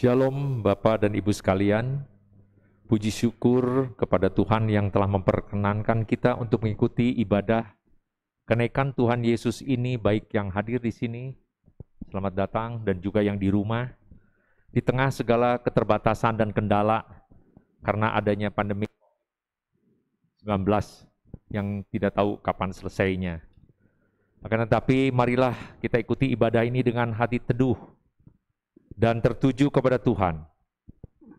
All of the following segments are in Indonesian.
Shalom Bapak dan Ibu sekalian, puji syukur kepada Tuhan yang telah memperkenankan kita untuk mengikuti ibadah kenaikan Tuhan Yesus ini, baik yang hadir di sini, selamat datang, dan juga yang di rumah, di tengah segala keterbatasan dan kendala karena adanya pandemi 19 yang tidak tahu kapan selesainya. Akan tetapi marilah kita ikuti ibadah ini dengan hati teduh dan tertuju kepada Tuhan.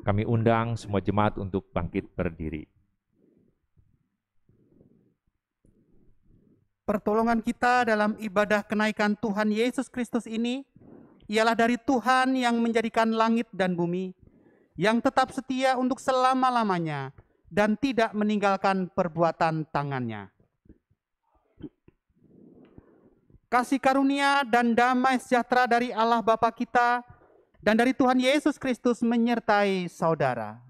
Kami undang semua jemaat untuk bangkit berdiri. Pertolongan kita dalam ibadah kenaikan Tuhan Yesus Kristus ini ialah dari Tuhan yang menjadikan langit dan bumi, yang tetap setia untuk selama-lamanya dan tidak meninggalkan perbuatan tangannya. Kasih karunia dan damai sejahtera dari Allah Bapa kita dan dari Tuhan Yesus Kristus menyertai saudara.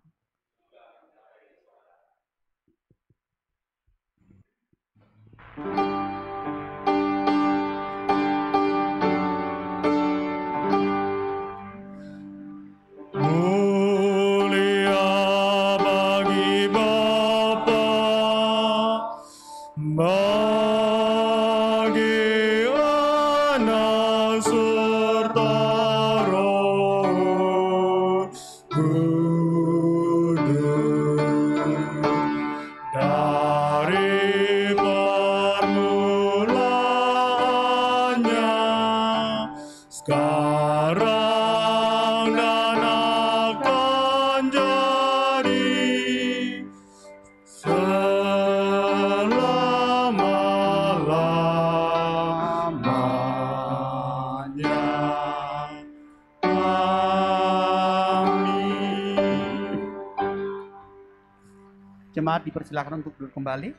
Jemaat dipersilakan untuk duduk kembali.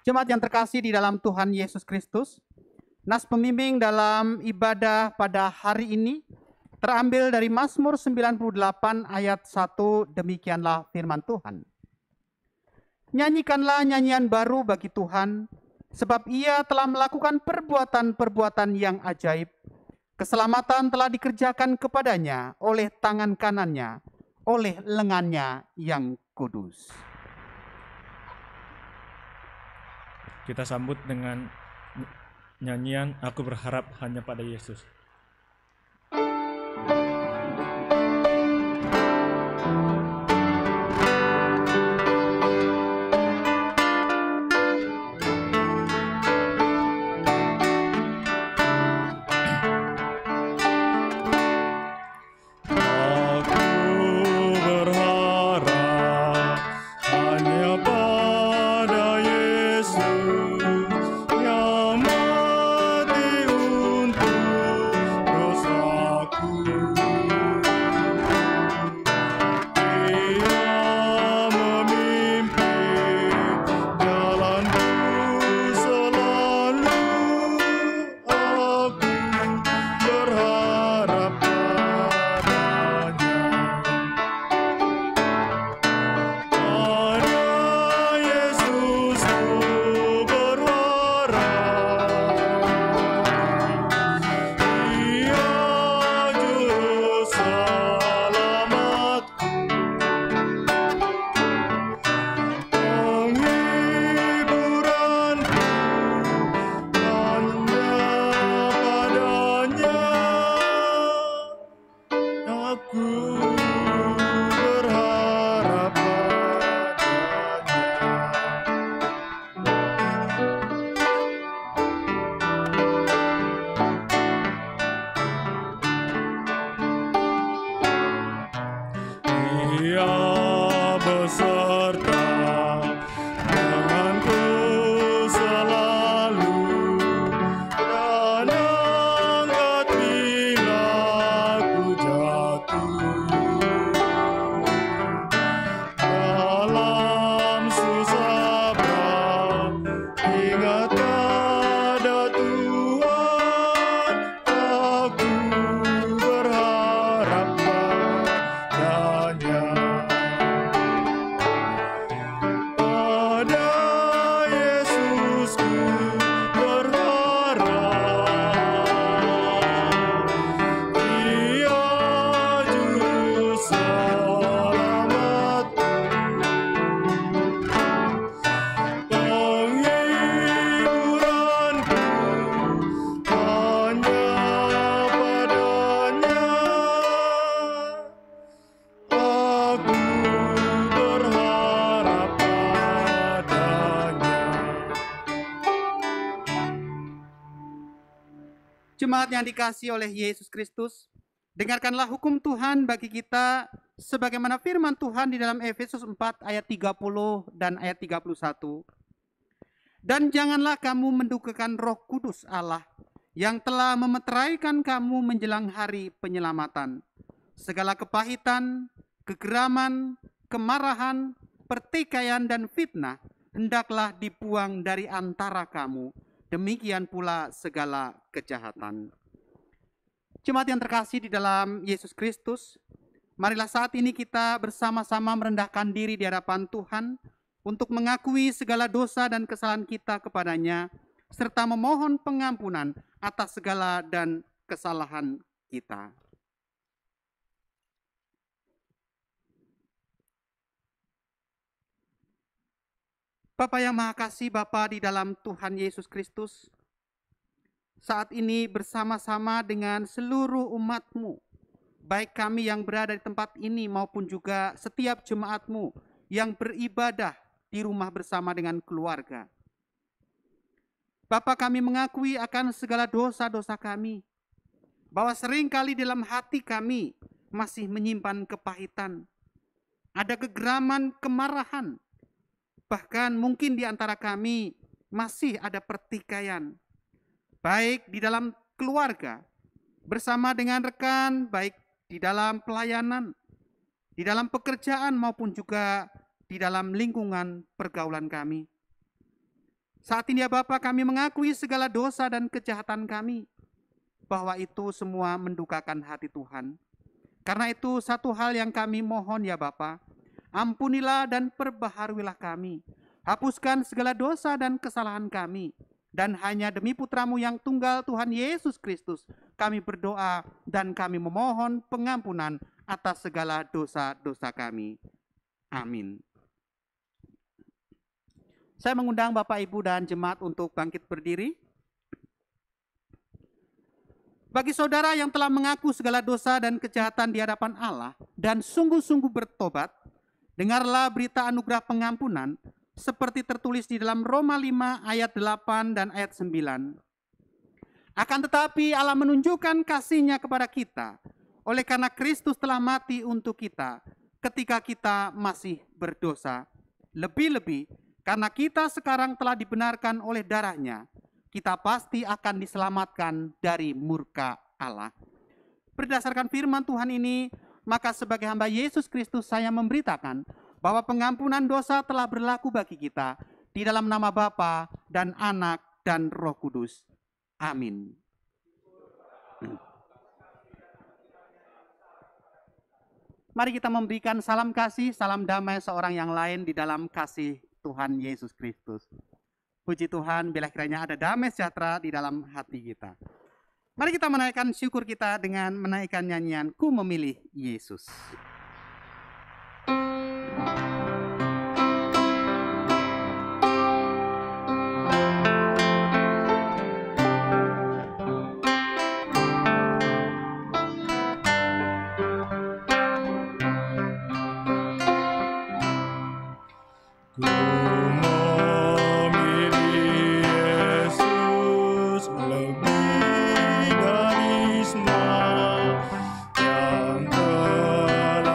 Jemaat yang terkasih di dalam Tuhan Yesus Kristus, nas pembimbing dalam ibadah pada hari ini terambil dari Mazmur 98 ayat 1, demikianlah firman Tuhan. Nyanyikanlah nyanyian baru bagi Tuhan, sebab Ia telah melakukan perbuatan-perbuatan yang ajaib. Keselamatan telah dikerjakan kepadanya oleh tangan kanannya, oleh lengannya yang kudus. Kita sambut dengan nyanyian Aku Berharap Hanya Pada Yesus. Jemaat yang dikasihi oleh Yesus Kristus, dengarkanlah hukum Tuhan bagi kita sebagaimana firman Tuhan di dalam Efesus 4 ayat 30 dan ayat 31. Dan janganlah kamu mendukakan Roh Kudus Allah yang telah memeteraikan kamu menjelang hari penyelamatan. Segala kepahitan, kegeraman, kemarahan, pertikaian dan fitnah hendaklah dibuang dari antara kamu. Demikian pula segala kejahatan. Jemaat yang terkasih di dalam Yesus Kristus, marilah saat ini kita bersama-sama merendahkan diri di hadapan Tuhan untuk mengakui segala dosa dan kesalahan kita kepadanya, serta memohon pengampunan atas segala dan kesalahan kita. Bapa yang Maha Kasih, Bapa di dalam Tuhan Yesus Kristus, saat ini bersama-sama dengan seluruh umat-Mu, baik kami yang berada di tempat ini maupun juga setiap jemaat-Mu yang beribadah di rumah bersama dengan keluarga. Bapa, kami mengakui akan segala dosa-dosa kami, bahwa seringkali dalam hati kami masih menyimpan kepahitan, ada kegeraman, kemarahan, bahkan mungkin di antara kami masih ada pertikaian, baik di dalam keluarga, bersama dengan rekan, baik di dalam pelayanan, di dalam pekerjaan maupun juga di dalam lingkungan pergaulan kami. Saat ini ya Bapa, kami mengakui segala dosa dan kejahatan kami, bahwa itu semua mendukakan hati Tuhan. Karena itu satu hal yang kami mohon ya Bapa, ampunilah dan perbaharuilah kami. Hapuskan segala dosa dan kesalahan kami. Dan hanya demi Putra-Mu yang tunggal Tuhan Yesus Kristus, kami berdoa dan kami memohon pengampunan atas segala dosa-dosa kami. Amin. Saya mengundang Bapak, Ibu, dan jemaat untuk bangkit berdiri. Bagi saudara yang telah mengaku segala dosa dan kejahatan di hadapan Allah dan sungguh-sungguh bertobat, dengarlah berita anugerah pengampunan seperti tertulis di dalam Roma 5 ayat 8 dan ayat 9. Akan tetapi Allah menunjukkan kasih-Nya kepada kita oleh karena Kristus telah mati untuk kita ketika kita masih berdosa. Lebih-lebih karena kita sekarang telah dibenarkan oleh darah-Nya, kita pasti akan diselamatkan dari murka Allah. Berdasarkan firman Tuhan ini, maka sebagai hamba Yesus Kristus saya memberitakan bahwa pengampunan dosa telah berlaku bagi kita di dalam nama Bapa dan Anak dan Roh Kudus. Amin. Mari kita memberikan salam kasih, salam damai seorang yang lain di dalam kasih Tuhan Yesus Kristus. Puji Tuhan, bila kiranya ada damai sejahtera di dalam hati kita. Mari kita menaikkan syukur kita dengan menaikkan nyanyian Ku Memilih Yesus. Yang telah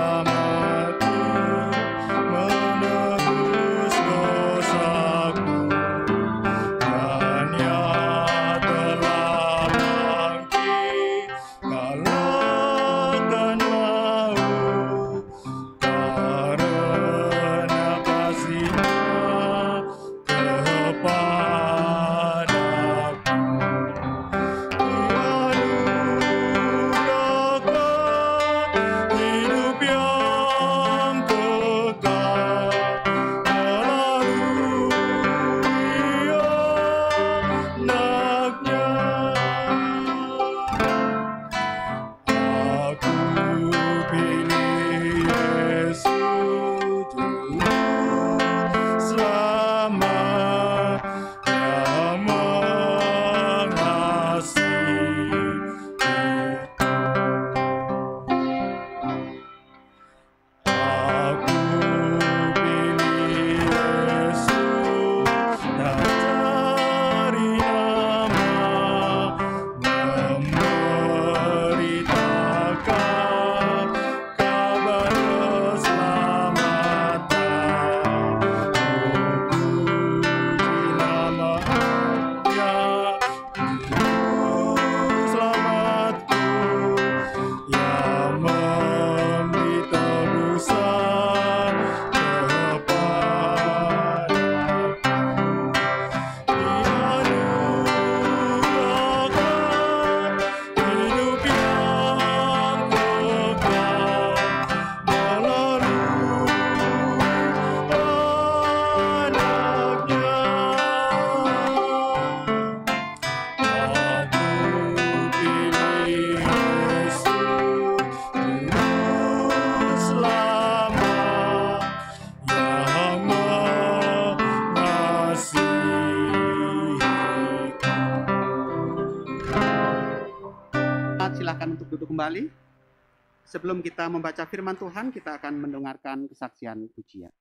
kembali. Sebelum kita membaca firman Tuhan, kita akan mendengarkan kesaksian pujian.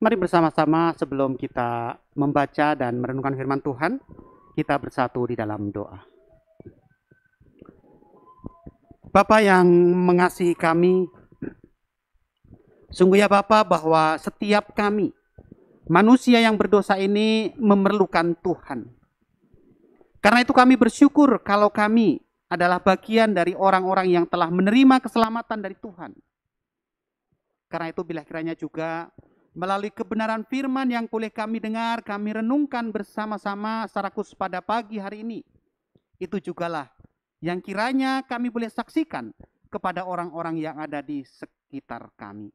Mari bersama-sama sebelum kita membaca dan merenungkan firman Tuhan, kita bersatu di dalam doa. Bapa yang mengasihi kami, Sungguh ya Bapa, bahwa setiap kami, manusia yang berdosa ini memerlukan Tuhan. Karena itu kami bersyukur kalau kami adalah bagian dari orang-orang yang telah menerima keselamatan dari Tuhan. Karena itu bila kiranya juga melalui kebenaran firman yang boleh kami dengar, kami renungkan bersama-sama secara khusus pada pagi hari ini. Itu jugalah yang kiranya kami boleh saksikan kepada orang-orang yang ada di sekitar kami.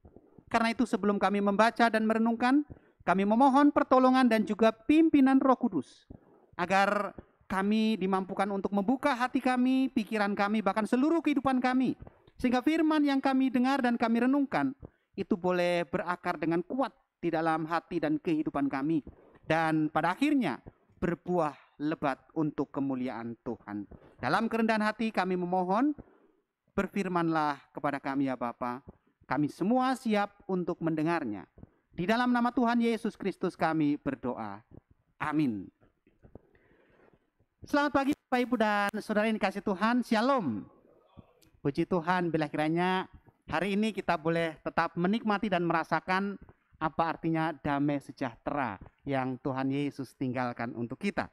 Karena itu sebelum kami membaca dan merenungkan, kami memohon pertolongan dan juga pimpinan Roh Kudus, agar kami dimampukan untuk membuka hati kami, pikiran kami, bahkan seluruh kehidupan kami, sehingga firman yang kami dengar dan kami renungkan itu boleh berakar dengan kuat di dalam hati dan kehidupan kami, dan pada akhirnya berbuah lebat untuk kemuliaan Tuhan. Dalam kerendahan hati kami memohon, berfirmanlah kepada kami ya Bapa. Kami semua siap untuk mendengarnya. Di dalam nama Tuhan Yesus Kristus kami berdoa. Amin. Selamat pagi Bapak Ibu dan Saudara yang dikasihi Tuhan. Shalom. Puji Tuhan bila kiranya hari ini kita boleh tetap menikmati dan merasakan apa artinya damai sejahtera yang Tuhan Yesus tinggalkan untuk kita.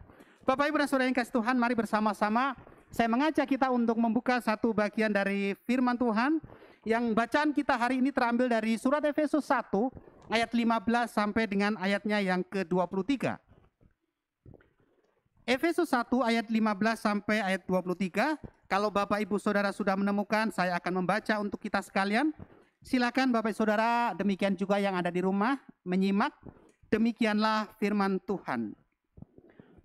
Bapak Ibu dan Saudara yang dikasihi Tuhan, mari bersama-sama saya mengajak kita untuk membuka satu bagian dari firman Tuhan. Yang bacaan kita hari ini terambil dari surat Efesus 1 ayat 15 sampai dengan ayatnya yang ke-23. Efesus 1 ayat 15 sampai ayat 23. Kalau Bapak Ibu Saudara sudah menemukan, saya akan membaca untuk kita sekalian. Silakan Bapak Ibu Saudara, demikian juga yang ada di rumah menyimak. Demikianlah firman Tuhan.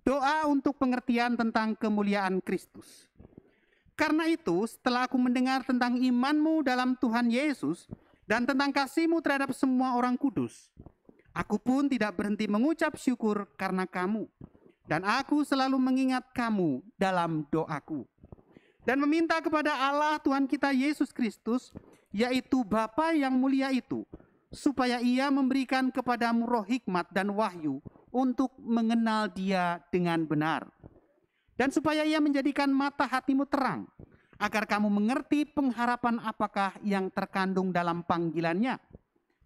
Doa untuk pengertian tentang kemuliaan Kristus. Karena itu, setelah aku mendengar tentang imanmu dalam Tuhan Yesus dan tentang kasihmu terhadap semua orang kudus, aku pun tidak berhenti mengucap syukur karena kamu. Dan aku selalu mengingat kamu dalam doaku. Dan meminta kepada Allah Tuhan kita Yesus Kristus, yaitu Bapa yang mulia itu, supaya Ia memberikan kepadamu roh hikmat dan wahyu untuk mengenal Dia dengan benar. Dan supaya Ia menjadikan mata hatimu terang, agar kamu mengerti pengharapan apakah yang terkandung dalam panggilannya.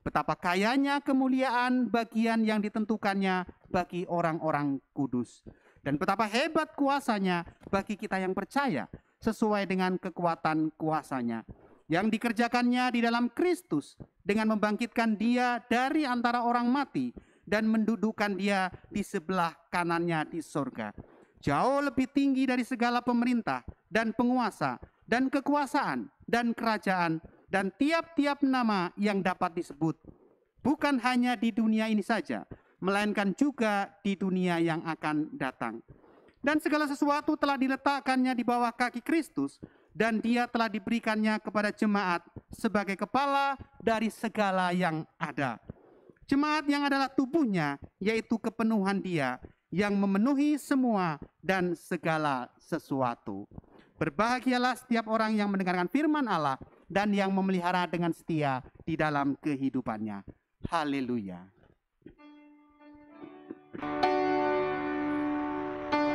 Betapa kayanya kemuliaan bagian yang ditentukannya bagi orang-orang kudus. Dan betapa hebat kuasanya bagi kita yang percaya, sesuai dengan kekuatan kuasanya, yang dikerjakannya di dalam Kristus dengan membangkitkan Dia dari antara orang mati dan mendudukkan Dia di sebelah kanannya di sorga, jauh lebih tinggi dari segala pemerintah dan penguasa dan kekuasaan dan kerajaan dan tiap-tiap nama yang dapat disebut, bukan hanya di dunia ini saja, melainkan juga di dunia yang akan datang. Dan segala sesuatu telah diletakkannya di bawah kaki Kristus, dan Dia telah diberikannya kepada jemaat sebagai kepala dari segala yang ada. Jemaat yang adalah tubuhnya, yaitu kepenuhan Dia yang memenuhi semua dan segala sesuatu. Berbahagialah setiap orang yang mendengarkan firman Allah dan yang memelihara dengan setia di dalam kehidupannya. Haleluya.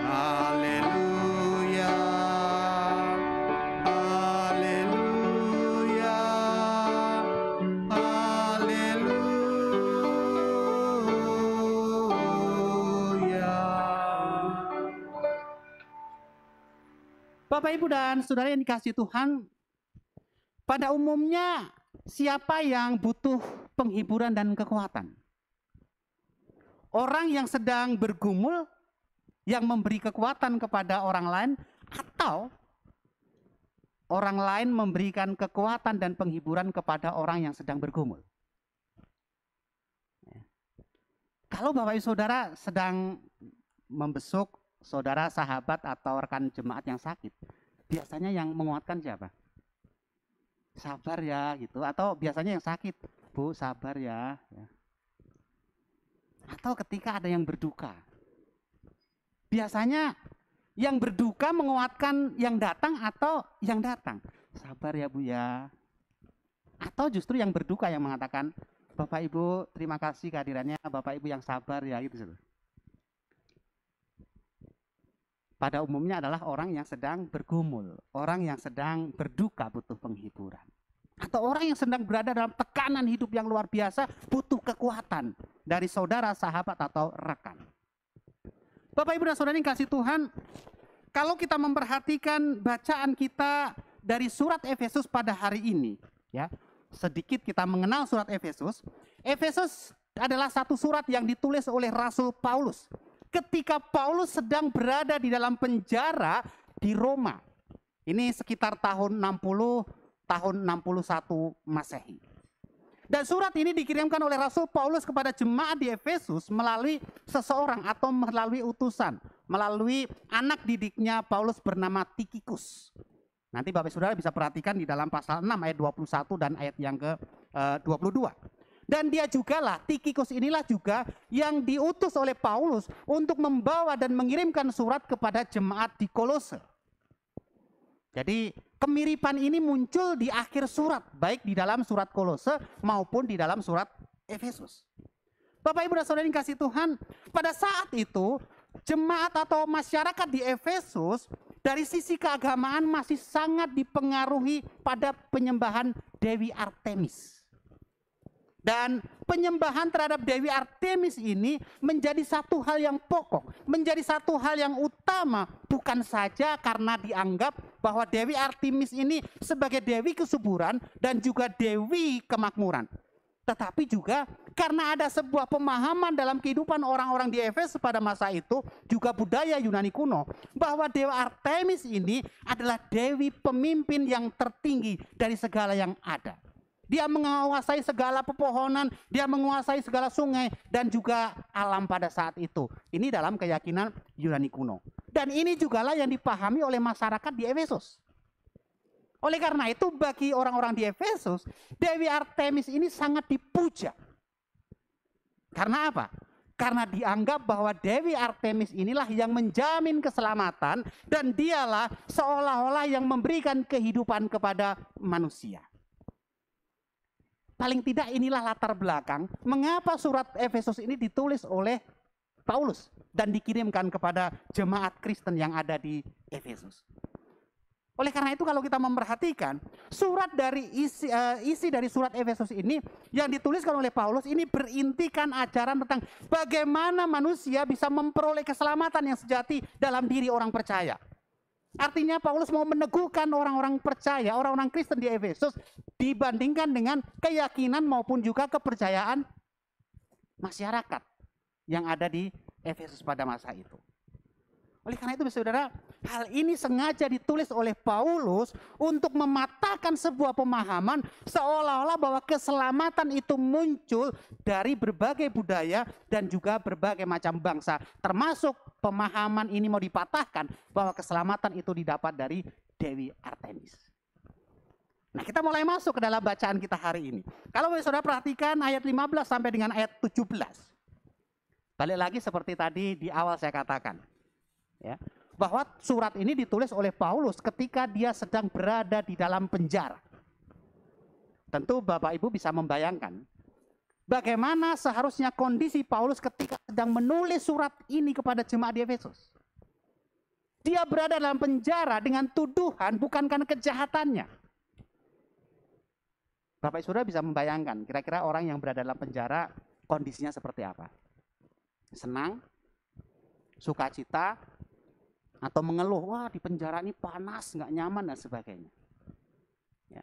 Haleluya. Haleluya. Haleluya. Bapak Ibu dan Saudara yang dikasihi Tuhan, pada umumnya siapa yang butuh penghiburan dan kekuatan? Orang yang sedang bergumul, yang memberi kekuatan kepada orang lain, atau orang lain memberikan kekuatan dan penghiburan kepada orang yang sedang bergumul? Kalau Bapak Ibu Saudara sedang membesuk saudara, sahabat, atau rekan jemaat yang sakit, biasanya yang menguatkan siapa? Sabar ya gitu, atau biasanya yang sakit, Bu sabar ya. Atau ketika ada yang berduka, biasanya yang berduka menguatkan yang datang atau yang datang, sabar ya Bu ya. Atau justru yang berduka yang mengatakan, Bapak Ibu terima kasih kehadirannya, Bapak Ibu yang sabar ya gitu. Pada umumnya adalah orang yang sedang bergumul, orang yang sedang berduka butuh penghiburan. atau orang yang sedang berada dalam tekanan hidup yang luar biasa, butuh kekuatan dari saudara, sahabat, atau rekan. Bapak, Ibu, dan saudara yang kasih Tuhan, kalau kita memperhatikan bacaan kita dari surat Efesus pada hari ini, ya, sedikit kita mengenal surat Efesus. Efesus adalah satu surat yang ditulis oleh Rasul Paulus ketika Paulus sedang berada di dalam penjara di Roma. Ini sekitar tahun 60, tahun 61 Masehi. Dan surat ini dikirimkan oleh Rasul Paulus kepada jemaat di Efesus melalui seseorang atau melalui utusan, melalui anak didiknya Paulus bernama Tikhikus. Nanti Bapak Saudara bisa perhatikan di dalam pasal 6 ayat 21 dan ayat yang ke-22. Dan dia jugalah, Tikhikus inilah juga yang diutus oleh Paulus untuk membawa dan mengirimkan surat kepada jemaat di Kolose. Jadi kemiripan ini muncul di akhir surat, baik di dalam surat Kolose maupun di dalam surat Efesus. Bapak, Ibu, dan saudara yang kasih Tuhan, pada saat itu jemaat atau masyarakat di Efesus dari sisi keagamaan masih sangat dipengaruhi pada penyembahan Dewi Artemis. Dan penyembahan terhadap Dewi Artemis ini menjadi satu hal yang pokok, menjadi satu hal yang utama, bukan saja karena dianggap bahwa Dewi Artemis ini sebagai dewi kesuburan dan juga dewi kemakmuran. Tetapi juga karena ada sebuah pemahaman dalam kehidupan orang-orang di Efesus pada masa itu, juga budaya Yunani kuno, bahwa Dewa Artemis ini adalah dewi pemimpin yang tertinggi dari segala yang ada. Dia menguasai segala pepohonan, dia menguasai segala sungai dan juga alam pada saat itu. Ini dalam keyakinan Yunani kuno. Dan ini jugalah yang dipahami oleh masyarakat di Efesus. Oleh karena itu bagi orang-orang di Efesus, Dewi Artemis ini sangat dipuja. Karena apa? Karena dianggap bahwa Dewi Artemis inilah yang menjamin keselamatan dan dialah seolah-olah yang memberikan kehidupan kepada manusia. Paling tidak inilah latar belakang mengapa surat Efesus ini ditulis oleh Paulus dan dikirimkan kepada jemaat Kristen yang ada di Efesus. Oleh karena itu kalau kita memperhatikan surat dari isi dari surat Efesus ini yang dituliskan oleh Paulus ini berintikan ajaran tentang bagaimana manusia bisa memperoleh keselamatan yang sejati dalam diri orang percaya. Artinya Paulus mau meneguhkan orang-orang percaya, orang-orang Kristen di Efesus dibandingkan dengan keyakinan maupun juga kepercayaan masyarakat yang ada di Efesus pada masa itu. Oleh karena itu saudara, hal ini sengaja ditulis oleh Paulus untuk mematahkan sebuah pemahaman seolah-olah bahwa keselamatan itu muncul dari berbagai budaya dan juga berbagai macam bangsa. Termasuk pemahaman ini mau dipatahkan bahwa keselamatan itu didapat dari Dewi Artemis. Nah, kita mulai masuk ke dalam bacaan kita hari ini. Kalau saudara perhatikan ayat 15 sampai dengan ayat 17. Balik lagi seperti tadi di awal saya katakan. Ya, bahwa surat ini ditulis oleh Paulus ketika dia sedang berada di dalam penjara. Tentu Bapak Ibu bisa membayangkan bagaimana seharusnya kondisi Paulus ketika sedang menulis surat ini kepada jemaat di Efesus. Dia berada dalam penjara dengan tuduhan bukan karena kejahatannya. Bapak Saudara bisa membayangkan kira-kira orang yang berada dalam penjara kondisinya seperti apa? Senang? Sukacita? Atau mengeluh, wah di penjara ini panas, nggak nyaman dan sebagainya. Ya.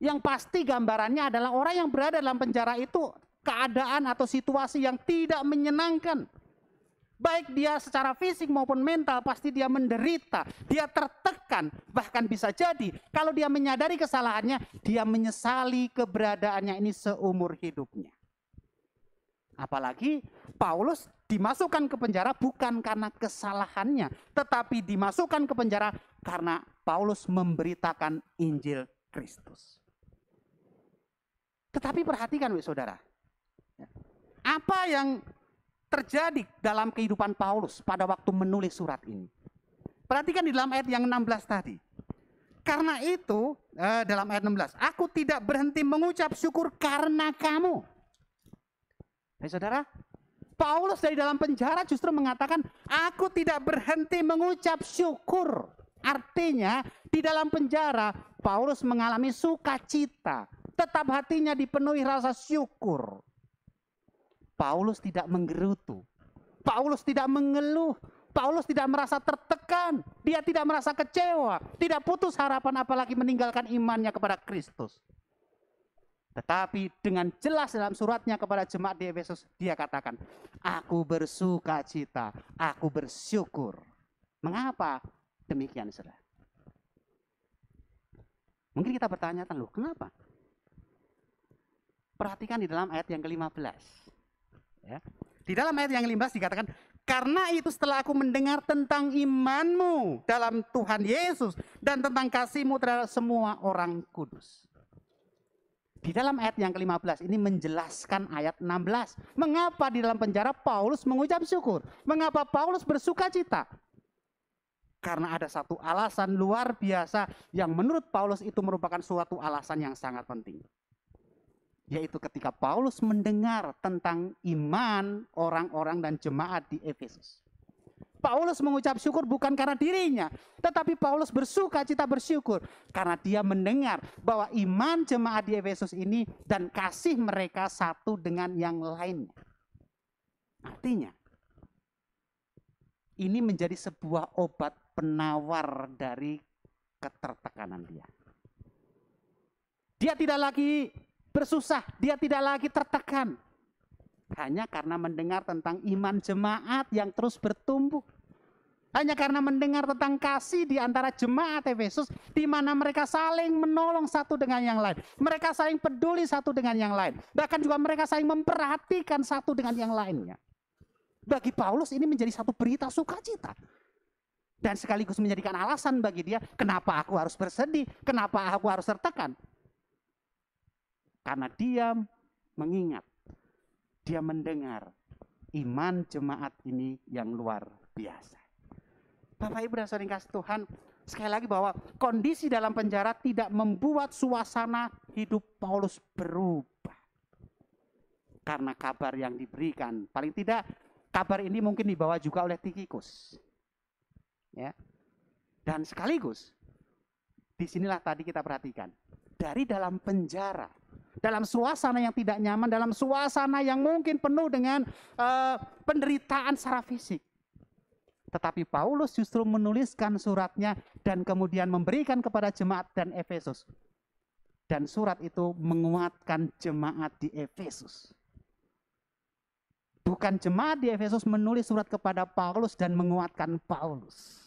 Yang pasti gambarannya adalah orang yang berada dalam penjara itu keadaan atau situasi yang tidak menyenangkan. Baik dia secara fisik maupun mental pasti dia menderita, dia tertekan, bahkan bisa jadi kalau dia menyadari kesalahannya, dia menyesali keberadaannya ini seumur hidupnya. Apalagi Paulus dimasukkan ke penjara bukan karena kesalahannya, tetapi dimasukkan ke penjara karena Paulus memberitakan Injil Kristus. Tetapi perhatikan saudara, apa yang terjadi dalam kehidupan Paulus pada waktu menulis surat ini. Perhatikan di dalam ayat yang 16 tadi. Karena itu, dalam ayat 16, aku tidak berhenti mengucap syukur karena kamu. Saudara, Paulus dari dalam penjara justru mengatakan, aku tidak berhenti mengucap syukur. Artinya, di dalam penjara, Paulus mengalami sukacita. Tetap hatinya dipenuhi rasa syukur. Paulus tidak menggerutu. Paulus tidak mengeluh. Paulus tidak merasa tertekan. Dia tidak merasa kecewa. Tidak putus harapan apalagi meninggalkan imannya kepada Kristus. Tetapi dengan jelas dalam suratnya kepada jemaat di Efesus, dia katakan, aku bersuka cita, aku bersyukur. Mengapa demikian, saudara? Mungkin kita bertanya, loh kenapa? Perhatikan di dalam ayat yang ke-15. Ya. Di dalam ayat yang ke-15 dikatakan, karena itu setelah aku mendengar tentang imanmu dalam Tuhan Yesus dan tentang kasihmu terhadap semua orang kudus. Di dalam ayat yang ke-15 ini menjelaskan ayat 16. Mengapa di dalam penjara Paulus mengucap syukur? Mengapa Paulus bersuka cita? Karena ada satu alasan luar biasa yang menurut Paulus itu merupakan suatu alasan yang sangat penting. Yaitu ketika Paulus mendengar tentang iman orang-orang dan jemaat di Efesus. Paulus mengucap syukur bukan karena dirinya, tetapi Paulus bersuka cita bersyukur karena dia mendengar bahwa iman jemaat di Efesus ini dan kasih mereka satu dengan yang lainnya. Artinya, ini menjadi sebuah obat penawar dari ketertekanan dia. Dia tidak lagi bersusah, dia tidak lagi tertekan. Hanya karena mendengar tentang iman jemaat yang terus bertumbuh. Hanya karena mendengar tentang kasih di antara jemaat Efesus, di mana mereka saling menolong satu dengan yang lain. Mereka saling peduli satu dengan yang lain. Bahkan juga mereka saling memperhatikan satu dengan yang lainnya. Bagi Paulus ini menjadi satu berita sukacita. Dan sekaligus menjadikan alasan bagi dia, kenapa aku harus bersedih, kenapa aku harus tertekan. Karena dia mengingat, dia mendengar iman jemaat ini yang luar biasa. Bapak Ibu dan saudara yang kasih Tuhan, sekali lagi bahwa kondisi dalam penjara tidak membuat suasana hidup Paulus berubah. Karena kabar yang diberikan, paling tidak kabar ini mungkin dibawa juga oleh Tikhikus. Ya. Dan sekaligus, disinilah tadi kita perhatikan, dari dalam penjara, dalam suasana yang tidak nyaman, dalam suasana yang mungkin penuh dengan penderitaan secara fisik. Tetapi Paulus justru menuliskan suratnya dan kemudian memberikan kepada jemaat dan Efesus. Dan surat itu menguatkan jemaat di Efesus. Bukan jemaat di Efesus menulis surat kepada Paulus dan menguatkan Paulus.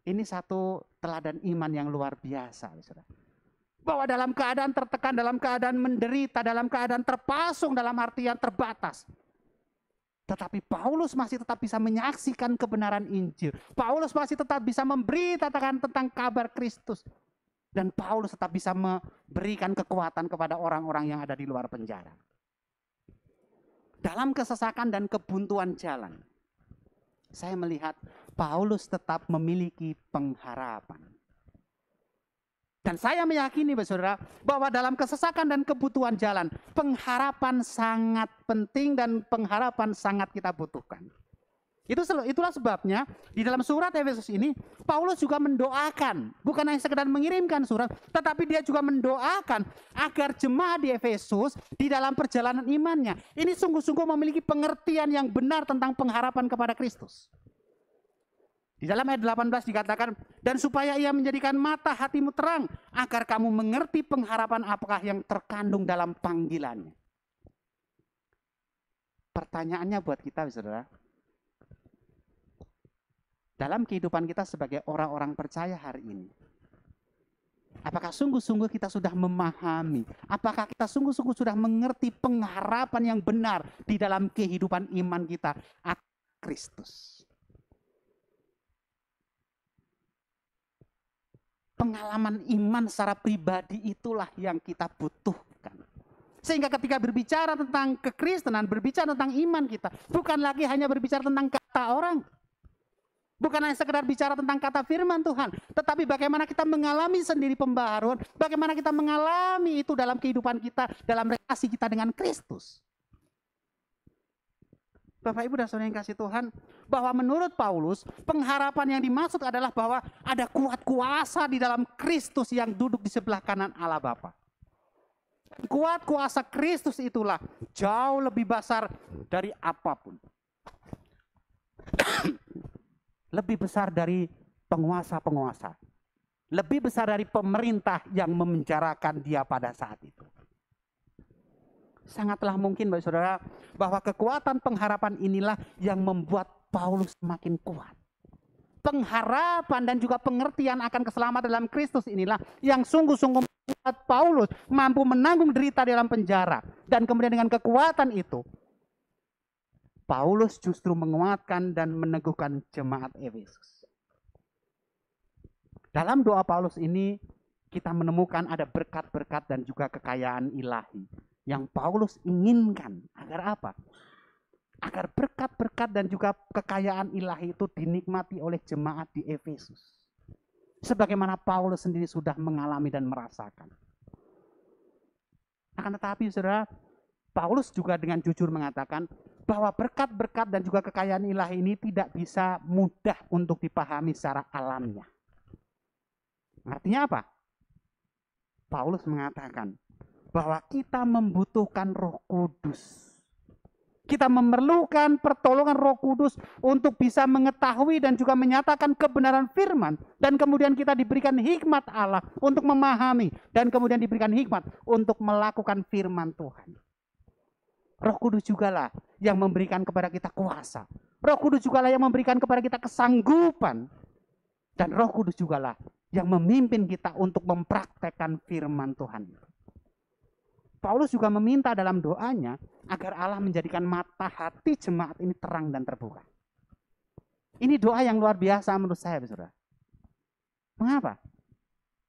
Ini satu teladan iman yang luar biasa, saudara. Bahwa dalam keadaan tertekan, dalam keadaan menderita, dalam keadaan terpasung, dalam artian terbatas. Tetapi Paulus masih tetap bisa menyaksikan kebenaran Injil. Paulus masih tetap bisa memberitakan tentang kabar Kristus. Dan Paulus tetap bisa memberikan kekuatan kepada orang-orang yang ada di luar penjara. Dalam kesesakan dan kebuntuan jalan, saya melihat Paulus tetap memiliki pengharapan. Dan saya meyakini, saudara, bahwa dalam kesesakan dan kebutuhan jalan, pengharapan sangat penting dan pengharapan sangat kita butuhkan. Itulah sebabnya di dalam surat Efesus ini, Paulus juga mendoakan, bukan hanya sekedar mengirimkan surat, tetapi dia juga mendoakan agar jemaat di Efesus di dalam perjalanan imannya, ini sungguh-sungguh memiliki pengertian yang benar tentang pengharapan kepada Kristus. Di dalam ayat 18 dikatakan, dan supaya ia menjadikan mata hatimu terang, agar kamu mengerti pengharapan apakah yang terkandung dalam panggilannya. Pertanyaannya buat kita, saudara, dalam kehidupan kita sebagai orang-orang percaya hari ini, apakah sungguh-sungguh kita sudah memahami, apakah kita sungguh-sungguh sudah mengerti pengharapan yang benar di dalam kehidupan iman kita akan Kristus? Pengalaman iman secara pribadi itulah yang kita butuhkan. Sehingga ketika berbicara tentang kekristenan, berbicara tentang iman kita, bukan lagi hanya berbicara tentang kata orang. Bukan hanya sekedar bicara tentang kata firman Tuhan, tetapi bagaimana kita mengalami sendiri pembaharuan, bagaimana kita mengalami itu dalam kehidupan kita, dalam relasi kita dengan Kristus. Bapak Ibu dan Saudara yang kasih Tuhan, bahwa menurut Paulus, pengharapan yang dimaksud adalah bahwa ada kuat kuasa di dalam Kristus yang duduk di sebelah kanan Allah Bapa. Kuat kuasa Kristus itulah jauh lebih besar dari apapun. Lebih besar dari penguasa-penguasa. Lebih besar dari pemerintah yang memenjarakan dia pada saat itu. Sangatlah mungkin bagi saudara bahwa kekuatan pengharapan inilah yang membuat Paulus semakin kuat. Pengharapan dan juga pengertian akan keselamatan dalam Kristus inilah yang sungguh-sungguh membuat Paulus mampu menanggung derita dalam penjara. Dan kemudian dengan kekuatan itu, Paulus justru menguatkan dan meneguhkan jemaat Efesus. Dalam doa Paulus ini kita menemukan ada berkat-berkat dan juga kekayaan ilahi yang Paulus inginkan. Agar apa? Agar berkat-berkat dan juga kekayaan ilahi itu dinikmati oleh jemaat di Efesus. Sebagaimana Paulus sendiri sudah mengalami dan merasakan. Akan tetapi saudara, Paulus juga dengan jujur mengatakan bahwa berkat-berkat dan juga kekayaan ilahi ini tidak bisa mudah untuk dipahami secara alamiah. Artinya apa? Paulus mengatakan bahwa kita membutuhkan Roh Kudus. Kita memerlukan pertolongan Roh Kudus untuk bisa mengetahui dan juga menyatakan kebenaran firman. Dan kemudian kita diberikan hikmat Allah untuk memahami. Dan kemudian diberikan hikmat untuk melakukan firman Tuhan. Roh Kudus jugalah yang memberikan kepada kita kuasa. Roh Kudus jugalah yang memberikan kepada kita kesanggupan. Dan Roh Kudus jugalah yang memimpin kita untuk mempraktekkan firman Tuhan. Paulus juga meminta dalam doanya agar Allah menjadikan mata hati jemaat ini terang dan terbuka. Ini doa yang luar biasa menurut saya, saudara. Mengapa?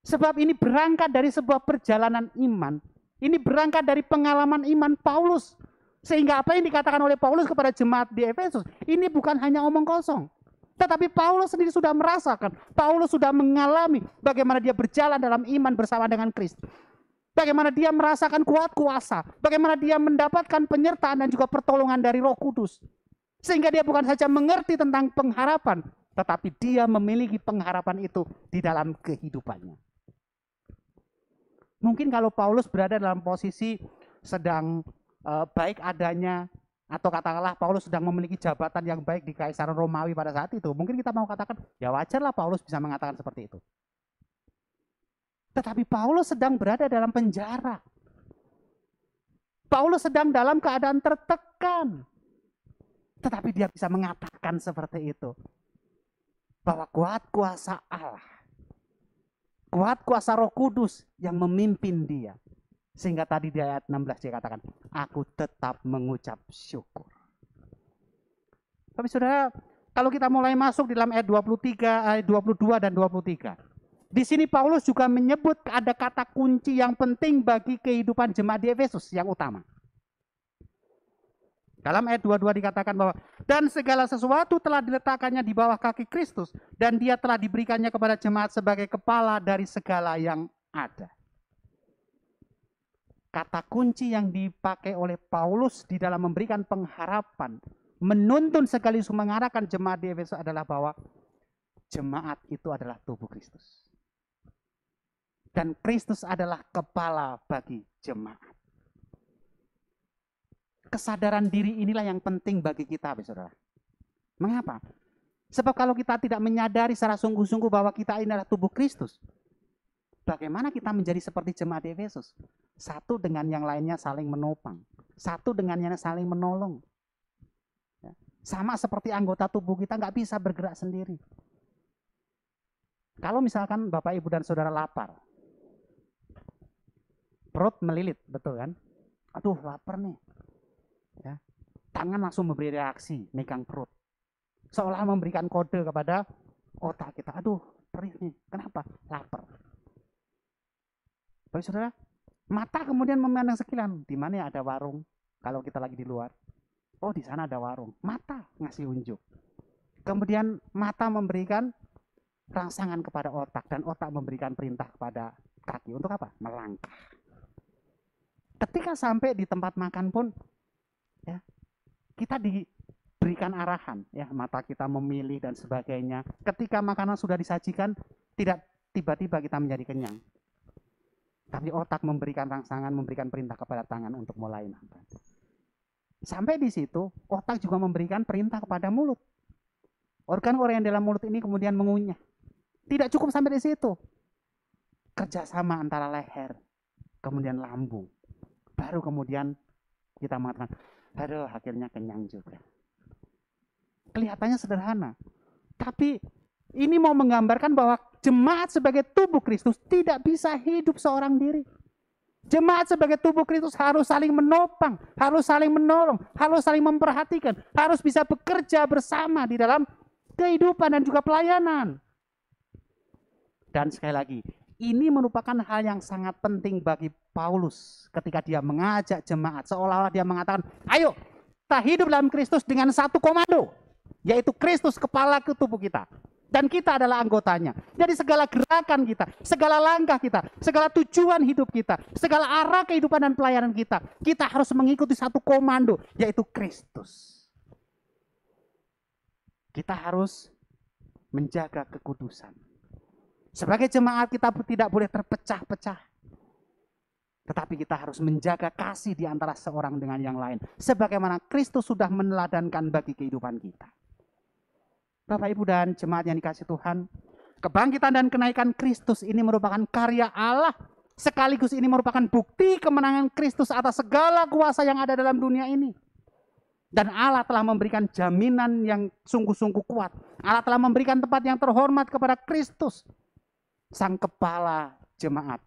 Sebab ini berangkat dari sebuah perjalanan iman. Ini berangkat dari pengalaman iman Paulus. Sehingga apa yang dikatakan oleh Paulus kepada jemaat di Efesus, ini bukan hanya omong kosong. Tetapi Paulus sendiri sudah merasakan, Paulus sudah mengalami bagaimana dia berjalan dalam iman bersama dengan Kristus. Bagaimana dia merasakan kuat kuasa, bagaimana dia mendapatkan penyertaan dan juga pertolongan dari Roh Kudus. Sehingga dia bukan saja mengerti tentang pengharapan, tetapi dia memiliki pengharapan itu di dalam kehidupannya. Mungkin kalau Paulus berada dalam posisi sedang baik adanya, atau katakanlah Paulus sedang memiliki jabatan yang baik di Kaisaran Romawi pada saat itu, mungkin kita mau katakan, ya wajarlah Paulus bisa mengatakan seperti itu. Tetapi Paulus sedang berada dalam penjara. Paulus sedang dalam keadaan tertekan. Tetapi dia bisa mengatakan seperti itu. Bahwa kuat kuasa Allah, kuat kuasa Roh Kudus yang memimpin dia. Sehingga tadi di ayat 16 dia katakan, aku tetap mengucap syukur. Tapi saudara, kalau kita mulai masuk di dalam ayat 23, ayat 22 dan 23. Di sini Paulus juga menyebut ada kata kunci yang penting bagi kehidupan jemaat di Efesus yang utama. Dalam ayat 22 dikatakan bahwa dan segala sesuatu telah diletakkannya di bawah kaki Kristus dan dia telah diberikannya kepada jemaat sebagai kepala dari segala yang ada. Kata kunci yang dipakai oleh Paulus di dalam memberikan pengharapan, menuntun sekaligus mengarahkan jemaat di Efesus adalah bahwa jemaat itu adalah tubuh Kristus. Dan Kristus adalah kepala bagi jemaat. Kesadaran diri inilah yang penting bagi kita, saudara. Mengapa? Sebab kalau kita tidak menyadari secara sungguh-sungguh bahwa kita ini adalah tubuh Kristus, bagaimana kita menjadi seperti jemaat di Efesus? Satu dengan yang lainnya saling menopang. Satu dengan yang saling menolong. Sama seperti anggota tubuh kita nggak bisa bergerak sendiri. Kalau misalkan Bapak, Ibu, dan Saudara lapar, perut melilit, betul kan? Aduh, lapar nih. Ya. Tangan langsung memberi reaksi, megang perut. Seolah memberikan kode kepada otak kita. Aduh, perih nih. Kenapa? Lapar. Baik saudara, mata kemudian memandang sekilan. Di mana ada warung? Kalau kita lagi di luar. Oh, di sana ada warung. Mata ngasih unjuk. Kemudian mata memberikan rangsangan kepada otak. Dan otak memberikan perintah kepada kaki. Untuk apa? Melangkah. Ketika sampai di tempat makan pun, ya, kita berikan arahan, ya, mata kita memilih dan sebagainya. Ketika makanan sudah disajikan, tidak tiba-tiba kita menjadi kenyang. Tapi otak memberikan rangsangan, memberikan perintah kepada tangan untuk mulai makan. Sampai di situ, otak juga memberikan perintah kepada mulut. Organ-organ yang dalam mulut ini kemudian mengunyah. Tidak cukup sampai di situ. Kerjasama antara leher, kemudian lambung. Baru kemudian kita mengatakan, aduh, akhirnya kenyang juga. Kelihatannya sederhana. Tapi ini mau menggambarkan bahwa jemaat sebagai tubuh Kristus tidak bisa hidup seorang diri. Jemaat sebagai tubuh Kristus harus saling menopang, harus saling menolong, harus saling memperhatikan, harus bisa bekerja bersama di dalam kehidupan dan juga pelayanan. Dan sekali lagi, ini merupakan hal yang sangat penting bagi Paulus ketika dia mengajak jemaat, seolah-olah dia mengatakan, ayo kita hidup dalam Kristus dengan satu komando, yaitu Kristus kepala ke tubuh kita. Dan kita adalah anggotanya. Jadi segala gerakan kita, segala langkah kita, segala tujuan hidup kita, segala arah kehidupan dan pelayanan kita, kita harus mengikuti satu komando, yaitu Kristus. Kita harus menjaga kekudusan. Sebagai jemaat kita tidak boleh terpecah-pecah. Tetapi kita harus menjaga kasih di antara seorang dengan yang lain. Sebagaimana Kristus sudah meneladankan bagi kehidupan kita. Bapak, Ibu, dan jemaat yang dikasihi Tuhan, kebangkitan dan kenaikan Kristus ini merupakan karya Allah. Sekaligus ini merupakan bukti kemenangan Kristus atas segala kuasa yang ada dalam dunia ini. Dan Allah telah memberikan jaminan yang sungguh-sungguh kuat. Allah telah memberikan tempat yang terhormat kepada Kristus, sang kepala jemaat.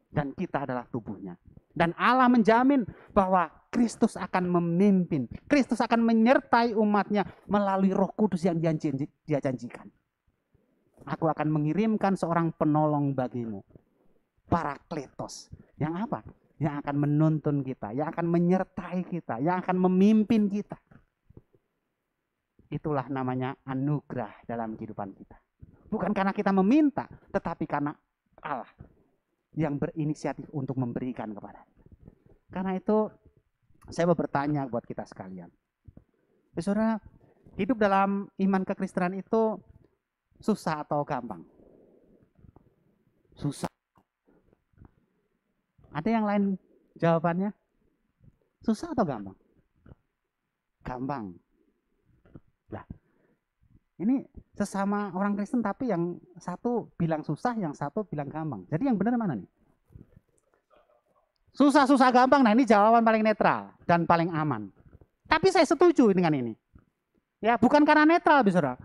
Dan kita adalah tubuhnya. Dan Allah menjamin bahwa Kristus akan memimpin. Kristus akan menyertai umatnya melalui Roh Kudus yang dia janjikan. Aku akan mengirimkan seorang penolong bagimu. Parakletos. Yang apa? Yang akan menuntun kita, yang akan menyertai kita, yang akan memimpin kita. Itulah namanya anugerah dalam kehidupan kita. Bukan karena kita meminta, tetapi karena Allah yang berinisiatif untuk memberikan kepada kita. Karena itu saya mau bertanya buat kita sekalian. Saudara, hidup dalam iman kekristenan itu susah atau gampang? Susah. Ada yang lain jawabannya? Susah atau gampang? Gampang. Nah, ini sesama orang Kristen tapi yang satu bilang susah, yang satu bilang gampang. Jadi yang benar mana nih? Susah, gampang. Nah, ini jawaban paling netral dan paling aman. Tapi saya setuju dengan ini. Ya, bukan karena netral, Saudara.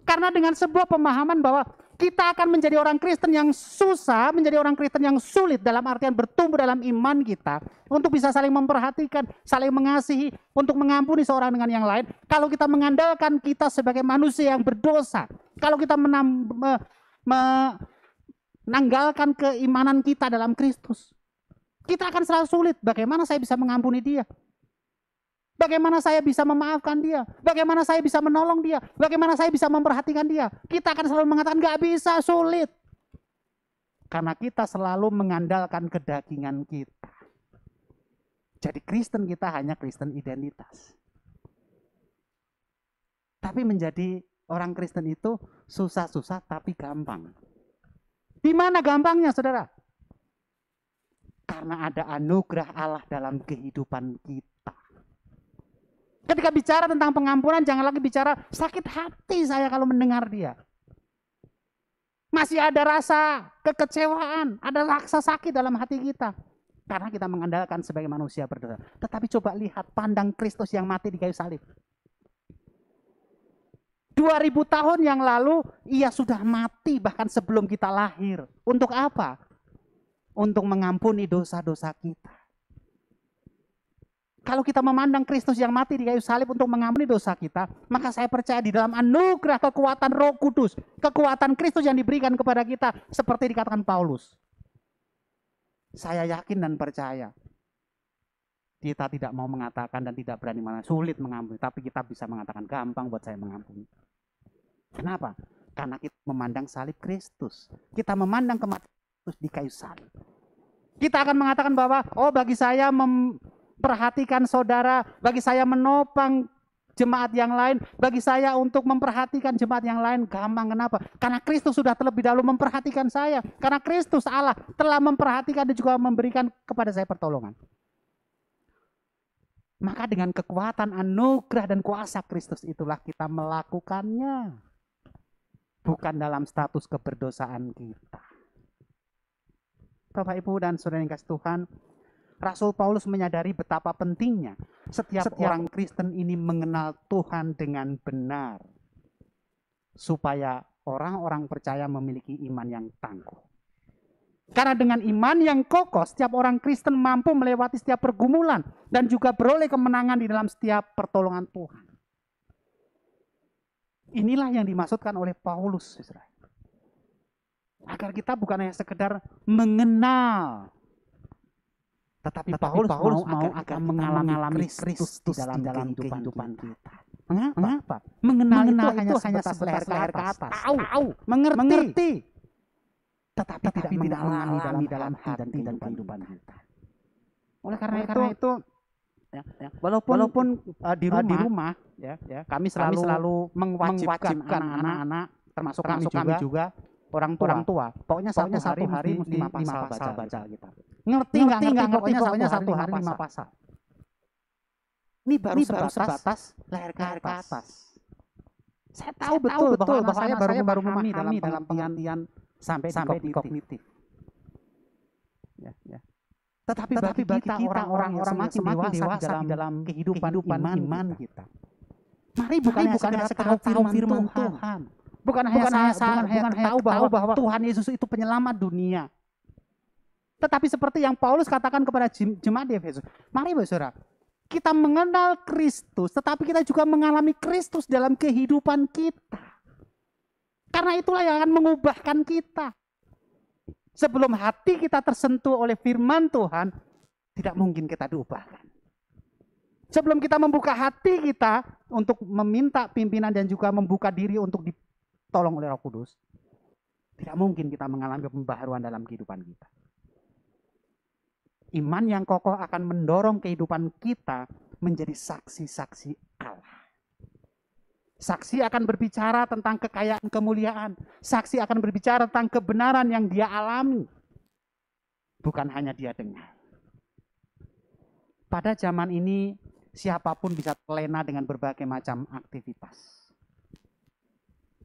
Karena dengan sebuah pemahaman bahwa kita akan menjadi orang Kristen yang susah, menjadi orang Kristen yang sulit dalam artian bertumbuh dalam iman kita untuk bisa saling memperhatikan, saling mengasihi, untuk mengampuni seorang dengan yang lain. Kalau kita mengandalkan kita sebagai manusia yang berdosa, kalau kita menanggalkan keimanan kita dalam Kristus, kita akan selalu sulit. Bagaimana saya bisa mengampuni dia? Bagaimana saya bisa memaafkan dia? Bagaimana saya bisa menolong dia? Bagaimana saya bisa memperhatikan dia? Kita akan selalu mengatakan gak bisa, sulit. Karena kita selalu mengandalkan kedagingan kita. Jadi Kristen kita hanya Kristen identitas. Tapi menjadi orang Kristen itu susah-susah tapi gampang. Di mana gampangnya, Saudara? Karena ada anugerah Allah dalam kehidupan kita. Ketika bicara tentang pengampunan, jangan lagi bicara sakit hati saya kalau mendengar dia. Masih ada rasa kekecewaan, ada rasa sakit dalam hati kita. Karena kita mengandalkan sebagai manusia berdosa. Tetapi coba lihat, pandang Kristus yang mati di kayu salib. 2000 tahun yang lalu, ia sudah mati bahkan sebelum kita lahir. Untuk apa? Untuk mengampuni dosa-dosa kita. Kalau kita memandang Kristus yang mati di kayu salib untuk mengampuni dosa kita, maka saya percaya di dalam anugerah kekuatan Roh Kudus, kekuatan Kristus yang diberikan kepada kita, seperti dikatakan Paulus. Saya yakin dan percaya, kita tidak mau mengatakan dan tidak berani mengatakan sulit mengampuni, tapi kita bisa mengatakan gampang buat saya mengampuni. Kenapa? Karena kita memandang salib Kristus. Kita memandang kematian Kristus di kayu salib. Kita akan mengatakan bahwa, oh bagi saya perhatikan saudara, bagi saya menopang jemaat yang lain. Bagi saya untuk memperhatikan jemaat yang lain gampang. Kenapa? Karena Kristus sudah terlebih dahulu memperhatikan saya. Karena Kristus Allah telah memperhatikan dan juga memberikan kepada saya pertolongan. Maka dengan kekuatan anugerah dan kuasa Kristus itulah kita melakukannya. Bukan dalam status keberdosaan kita. Bapak, Ibu, dan saudara yang kasih Tuhan, Rasul Paulus menyadari betapa pentingnya setiap orang Kristen ini mengenal Tuhan dengan benar. Supaya orang-orang percaya memiliki iman yang tangguh. Karena dengan iman yang kokoh, setiap orang Kristen mampu melewati setiap pergumulan dan juga beroleh kemenangan di dalam setiap pertolongan Tuhan. Inilah yang dimaksudkan oleh Paulus, Israel. Agar kita bukan hanya sekedar mengenal, tetapi Paulus mau agar mengalami Kristus di dalam kehidupan kita. Mengapa? Mengenal itu hanya sebelah leher ke atas. Tahu, mengerti. Tetapi tidak mengalami dalam hati dan kehidupan kita. Oleh karena itu walaupun di rumah kami selalu mewajibkan anak-anak termasuk kami juga orang tua. Pokoknya satu hari mesti 5 pasal baca Alkitab. Ngerti enggak pokoknya satu hari 5 pasal. Ini baru sebatas leher ke atas. Saya tahu betul bahwa saya baru memahami dalam pengertian sampai di kognitif. Tetapi bagi kita orang-orang yang semakin dewasa di dalam kehidupan iman kita. Mari bukan hanya sekedar tahu firman Tuhan. Bukan hanya tahu bahwa Tuhan Yesus itu penyelamat dunia. Tetapi seperti yang Paulus katakan kepada jemaat di Efesus. Mari saudara, kita mengenal Kristus, tetapi kita juga mengalami Kristus dalam kehidupan kita. Karena itulah yang akan mengubahkan kita. Sebelum hati kita tersentuh oleh firman Tuhan, tidak mungkin kita diubahkan. Sebelum kita membuka hati kita untuk meminta pimpinan dan juga membuka diri untuk ditolong oleh Roh Kudus, tidak mungkin kita mengalami pembaharuan dalam kehidupan kita. Iman yang kokoh akan mendorong kehidupan kita menjadi saksi-saksi Allah. Saksi akan berbicara tentang kekayaan kemuliaan. Saksi akan berbicara tentang kebenaran yang dia alami. Bukan hanya dia dengar. Pada zaman ini, siapapun bisa terlena dengan berbagai macam aktivitas.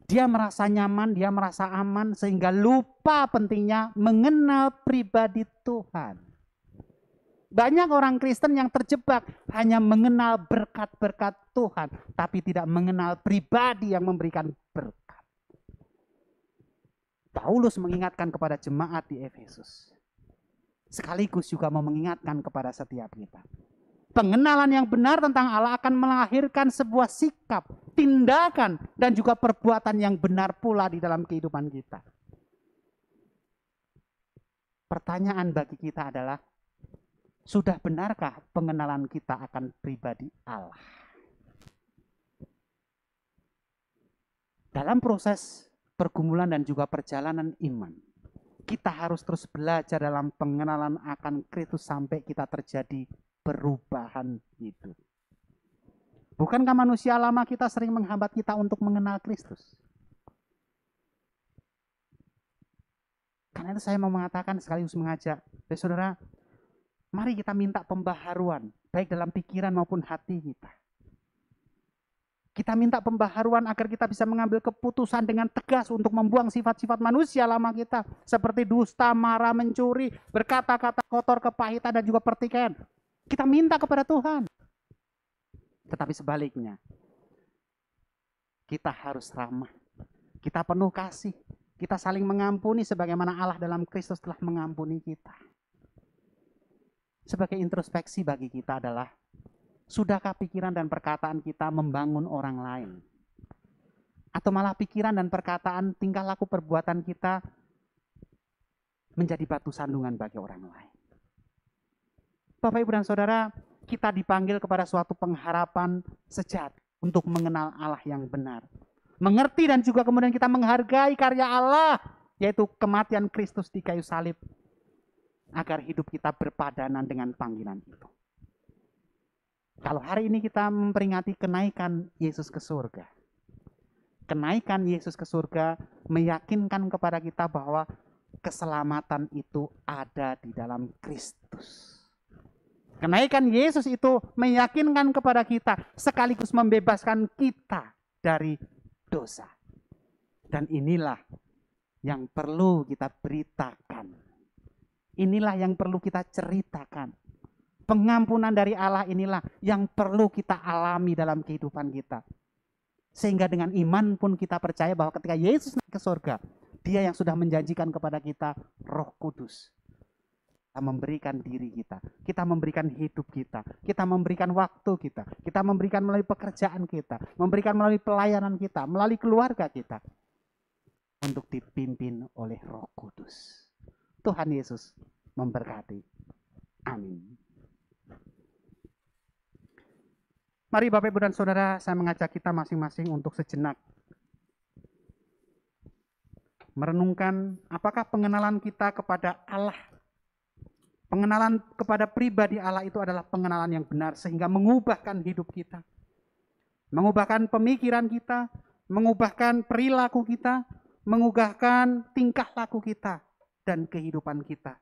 Dia merasa nyaman, dia merasa aman, sehingga lupa pentingnya mengenal pribadi Tuhan. Banyak orang Kristen yang terjebak hanya mengenal berkat-berkat Tuhan, tapi tidak mengenal pribadi yang memberikan berkat. Paulus mengingatkan kepada jemaat di Efesus, sekaligus juga mau mengingatkan kepada setiap kita. Pengenalan yang benar tentang Allah akan melahirkan sebuah sikap, tindakan, dan juga perbuatan yang benar pula di dalam kehidupan kita. Pertanyaan bagi kita adalah, sudah benarkah pengenalan kita akan pribadi Allah? Dalam proses pergumulan dan juga perjalanan iman, kita harus terus belajar dalam pengenalan akan Kristus sampai kita terjadi perubahan hidup. Bukankah manusia lama kita sering menghambat kita untuk mengenal Kristus? Karena itu saya mau mengatakan sekaligus mengajak, saudara, mari kita minta pembaharuan, baik dalam pikiran maupun hati kita. Kita minta pembaharuan agar kita bisa mengambil keputusan dengan tegas untuk membuang sifat-sifat manusia lama kita. Seperti dusta, marah, mencuri, berkata-kata kotor, kepahitan, dan juga pertikaian. Kita minta kepada Tuhan. Tetapi sebaliknya, kita harus ramah. Kita penuh kasih. Kita saling mengampuni sebagaimana Allah dalam Kristus telah mengampuni kita. Sebagai introspeksi bagi kita adalah, sudahkah pikiran dan perkataan kita membangun orang lain? Atau malah pikiran dan perkataan, tingkah laku perbuatan kita menjadi batu sandungan bagi orang lain? Bapak, Ibu, dan Saudara, kita dipanggil kepada suatu pengharapan sejati untuk mengenal Allah yang benar. Mengerti dan juga kemudian kita menghargai karya Allah, yaitu kematian Kristus di kayu salib, agar hidup kita berpadanan dengan panggilan itu. Kalau hari ini kita memperingati kenaikan Yesus ke surga. Kenaikan Yesus ke surga meyakinkan kepada kita bahwa keselamatan itu ada di dalam Kristus. Kenaikan Yesus itu meyakinkan kepada kita sekaligus membebaskan kita dari dosa. Dan inilah yang perlu kita beritakan. Inilah yang perlu kita ceritakan. Pengampunan dari Allah inilah yang perlu kita alami dalam kehidupan kita. Sehingga dengan iman pun kita percaya bahwa ketika Yesus naik ke surga, Dia yang sudah menjanjikan kepada kita Roh Kudus. Kita memberikan diri kita, kita memberikan hidup kita memberikan waktu kita memberikan melalui pekerjaan kita, memberikan melalui pelayanan kita, melalui keluarga kita, untuk dipimpin oleh Roh Kudus. Tuhan Yesus memberkati. Amin. Mari Bapak Ibu dan Saudara, saya mengajak kita masing-masing untuk sejenak merenungkan apakah pengenalan kita kepada Allah, pengenalan kepada pribadi Allah itu adalah pengenalan yang benar sehingga mengubahkan hidup kita, mengubahkan pemikiran kita, mengubahkan perilaku kita, mengubahkan tingkah laku kita dan kehidupan kita.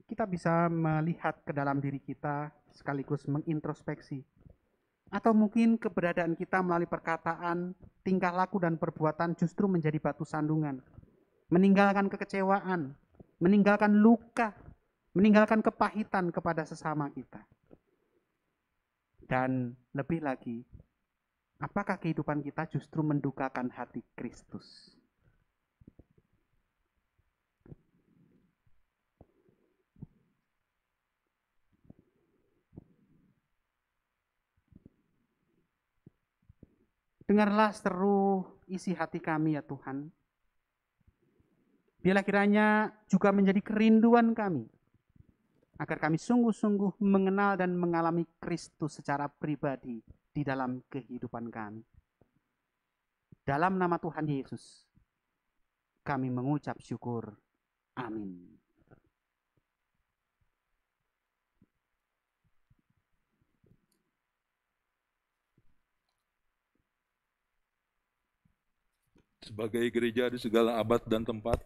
Kita bisa melihat ke dalam diri kita sekaligus mengintrospeksi. Atau mungkin keberadaan kita melalui perkataan, tingkah laku dan perbuatan justru menjadi batu sandungan. Meninggalkan kekecewaan, meninggalkan luka, meninggalkan kepahitan kepada sesama kita. Dan lebih lagi, apakah kehidupan kita justru mendukakan hati Kristus? Dengarlah seru isi hati kami ya Tuhan. Biarlah kiranya juga menjadi kerinduan kami, agar kami sungguh-sungguh mengenal dan mengalami Kristus secara pribadi di dalam kehidupan kami. Dalam nama Tuhan Yesus, kami mengucap syukur. Amin. Sebagai gereja di segala abad dan tempat,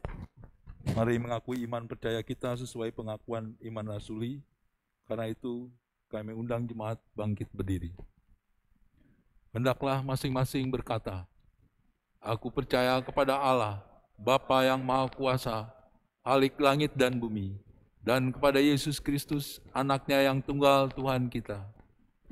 mari mengakui iman percaya kita sesuai pengakuan iman rasuli. Karena itu, kami undang jemaat bangkit berdiri. Hendaklah masing-masing berkata, aku percaya kepada Allah, Bapa yang Maha Kuasa, Khalik langit dan bumi, dan kepada Yesus Kristus, anaknya yang tunggal Tuhan kita,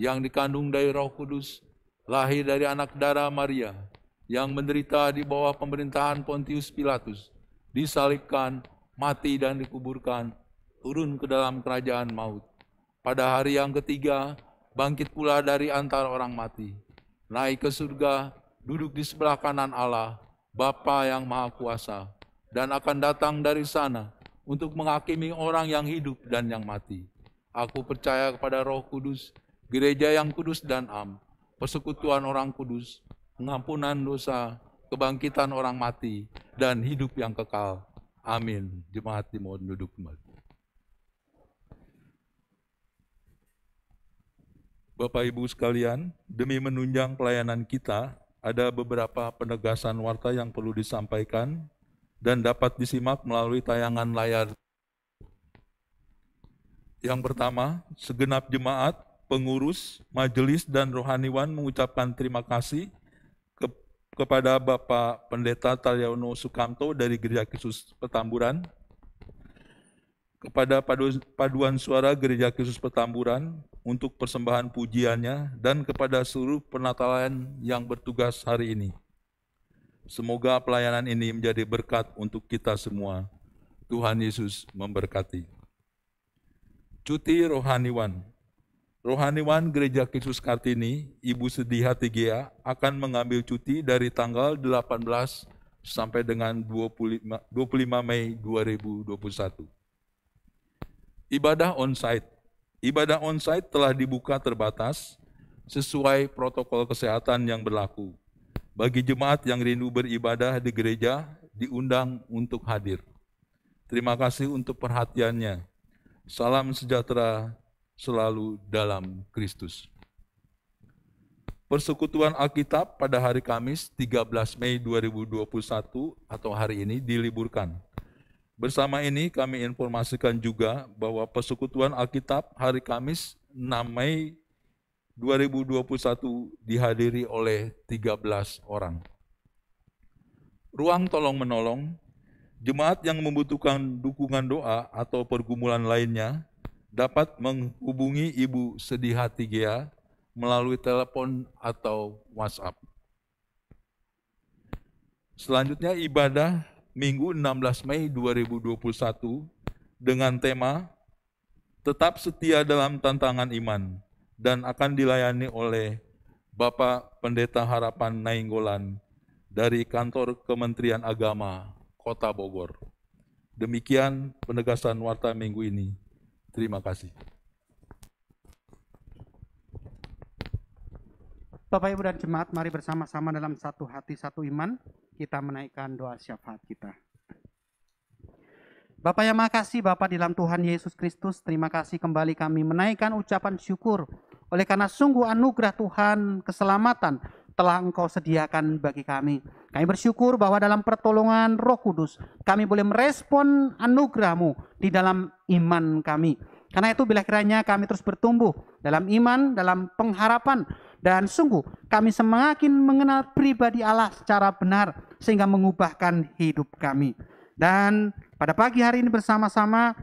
yang dikandung dari Roh Kudus, lahir dari anak darah Maria, yang menderita di bawah pemerintahan Pontius Pilatus, disalibkan, mati dan dikuburkan, turun ke dalam kerajaan maut. Pada hari yang ketiga, bangkit pula dari antara orang mati, naik ke surga, duduk di sebelah kanan Allah, Bapa yang Maha Kuasa, dan akan datang dari sana untuk menghakimi orang yang hidup dan yang mati. Aku percaya kepada Roh Kudus, gereja yang kudus dan am, persekutuan orang kudus, pengampunan dosa, kebangkitan orang mati, dan hidup yang kekal. Amin. Jemaat dimohon duduk kembali. Bapak Ibu sekalian, demi menunjang pelayanan kita, ada beberapa penegasan warta yang perlu disampaikan dan dapat disimak melalui tayangan layar. Yang pertama, segenap jemaat, pengurus, majelis, dan rohaniwan mengucapkan terima kasih kepada Bapak Pendeta Taliono Sukamto dari Gereja Kristus Petamburan, kepada Paduan Suara Gereja Kristus Petamburan untuk persembahan pujiannya, dan kepada seluruh penatalan yang bertugas hari ini. Semoga pelayanan ini menjadi berkat untuk kita semua. Tuhan Yesus memberkati. Cuti rohaniwan. Rohaniwan Gereja Kristus Kartini, Ibu Sedih Hati Gea, akan mengambil cuti dari tanggal 18 sampai dengan 25 Mei 2021. Ibadah on-site. Ibadah on-site telah dibuka terbatas sesuai protokol kesehatan yang berlaku. Bagi jemaat yang rindu beribadah di gereja, diundang untuk hadir. Terima kasih untuk perhatiannya. Salam sejahtera selalu dalam Kristus. Persekutuan Alkitab pada hari Kamis 13 Mei 2021 atau hari ini diliburkan. Bersama ini kami informasikan juga bahwa Persekutuan Alkitab hari Kamis 6 Mei 2021 dihadiri oleh 13 orang. Ruang tolong menolong, jemaat yang membutuhkan dukungan doa atau pergumulan lainnya dapat menghubungi Ibu Sedih Hati Gea melalui telepon atau WhatsApp. Selanjutnya ibadah Minggu 16 Mei 2021 dengan tema Tetap Setia dalam Tantangan Iman dan akan dilayani oleh Bapak Pendeta Harapan Nainggolan dari Kantor Kementerian Agama Kota Bogor. Demikian penegasan warta minggu ini. Terima kasih. Bapak, Ibu, dan jemaat, mari bersama-sama dalam satu hati, satu iman, kita menaikkan doa syafaat kita. Bapak yang makasih, Bapak di dalam Tuhan Yesus Kristus, terima kasih kembali kami menaikkan ucapan syukur, oleh karena sungguh anugerah Tuhan, keselamatan, telah Engkau sediakan bagi kami. Kami bersyukur bahwa dalam pertolongan Roh Kudus, kami boleh merespon anugerah-Mu di dalam iman kami. Karena itu bila kiranya kami terus bertumbuh dalam iman, dalam pengharapan, dan sungguh kami semakin mengenal pribadi Allah secara benar sehingga mengubahkan hidup kami. Dan pada pagi hari ini bersama-sama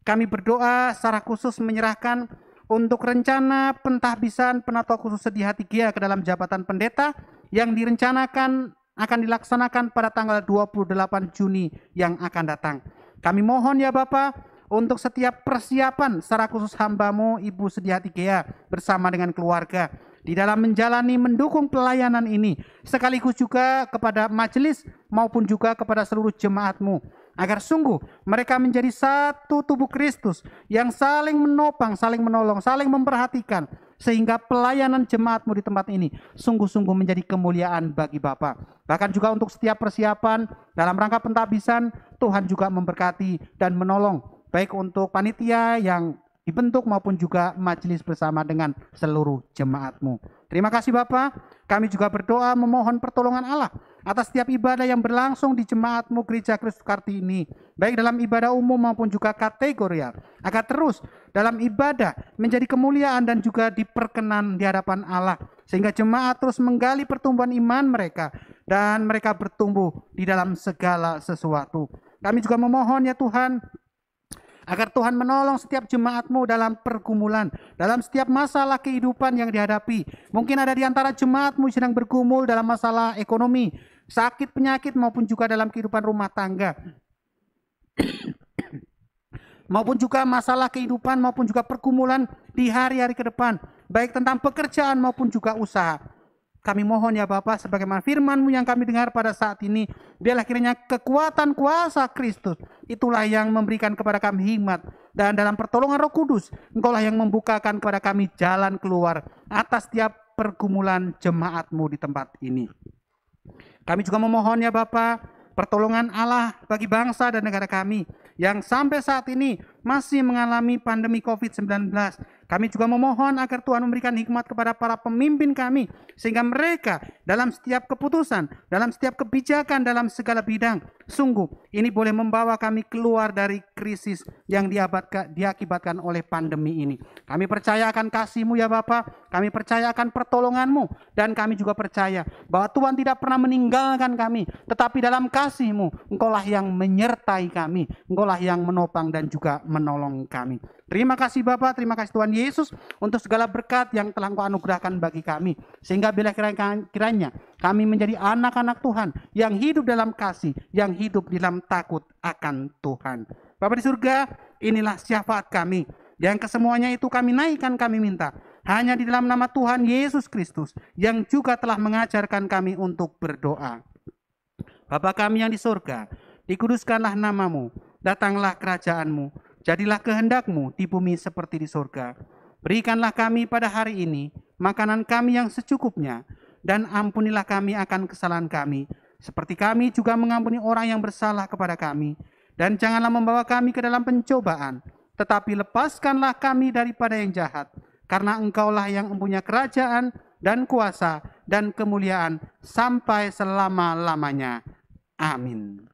kami berdoa secara khusus menyerahkan untuk rencana pentahbisan Penatua Khusus Sedih Hati Gea ke dalam jabatan pendeta yang direncanakan akan dilaksanakan pada tanggal 28 Juni yang akan datang. Kami mohon ya Bapak, untuk setiap persiapan secara khusus hamba-Mu Ibu Sedih Hati Gea bersama dengan keluarga di dalam menjalani mendukung pelayanan ini, sekaligus juga kepada majelis maupun juga kepada seluruh jemaat-Mu, agar sungguh mereka menjadi satu tubuh Kristus yang saling menopang, saling menolong, saling memperhatikan, sehingga pelayanan jemaat-Mu di tempat ini sungguh-sungguh menjadi kemuliaan bagi Bapa. Bahkan juga untuk setiap persiapan dalam rangka pentahbisan, Tuhan juga memberkati dan menolong, baik untuk panitia yang dibentuk maupun juga majelis bersama dengan seluruh jemaat-Mu. Terima kasih Bapak. Kami juga berdoa memohon pertolongan Allah atas setiap ibadah yang berlangsung di jemaat-Mu Gereja Kristus Kartini, baik dalam ibadah umum maupun juga kategorial, agar terus dalam ibadah menjadi kemuliaan dan juga diperkenan di hadapan Allah, sehingga jemaat terus menggali pertumbuhan iman mereka dan mereka bertumbuh di dalam segala sesuatu. Kami juga memohon ya Tuhan, agar Tuhan menolong setiap jemaat-Mu dalam pergumulan, dalam setiap masalah kehidupan yang dihadapi. Mungkin ada di antara jemaat-Mu sedang bergumul dalam masalah ekonomi, sakit, penyakit, maupun juga dalam kehidupan rumah tangga. Maupun juga masalah kehidupan, maupun juga pergumulan di hari-hari ke depan, baik tentang pekerjaan maupun juga usaha. Kami mohon ya Bapak, sebagaimana firman-Mu yang kami dengar pada saat ini, biarlah kiranya kekuatan kuasa Kristus itulah yang memberikan kepada kami hikmat, dan dalam pertolongan Roh Kudus Engkaulah yang membukakan kepada kami jalan keluar atas setiap pergumulan jemaat-Mu di tempat ini. Kami juga memohon ya Bapak, pertolongan Allah bagi bangsa dan negara kami yang sampai saat ini masih mengalami pandemi COVID-19. Kami juga memohon agar Tuhan memberikan hikmat kepada para pemimpin kami, sehingga mereka dalam setiap keputusan, dalam setiap kebijakan, dalam segala bidang, sungguh ini boleh membawa kami keluar dari krisis yang diakibatkan oleh pandemi ini. Kami percaya akan kasih-Mu ya Bapa, kami percaya akan pertolongan-Mu, dan kami juga percaya bahwa Tuhan tidak pernah meninggalkan kami, tetapi dalam kasih-Mu Engkaulah yang menyertai kami, Engkaulah yang menopang dan juga menolong kami. Terima kasih Bapa, terima kasih Tuhan Yesus untuk segala berkat yang telah Engkau anugerahkan bagi kami, sehingga bila kiranya kami menjadi anak-anak Tuhan yang hidup dalam kasih, yang hidup dalam takut akan Tuhan. Bapa di surga, inilah syafaat kami, yang kesemuanya itu kami naikkan, kami minta hanya di dalam nama Tuhan Yesus Kristus, yang juga telah mengajarkan kami untuk berdoa. Bapa kami yang di surga, dikuduskanlah nama-Mu, datanglah kerajaan-Mu, jadilah kehendak-Mu di bumi seperti di surga. Berikanlah kami pada hari ini makanan kami yang secukupnya, dan ampunilah kami akan kesalahan kami, seperti kami juga mengampuni orang yang bersalah kepada kami. Dan janganlah membawa kami ke dalam pencobaan, tetapi lepaskanlah kami daripada yang jahat, karena Engkaulah yang mempunyai kerajaan dan kuasa dan kemuliaan sampai selama-lamanya. Amin.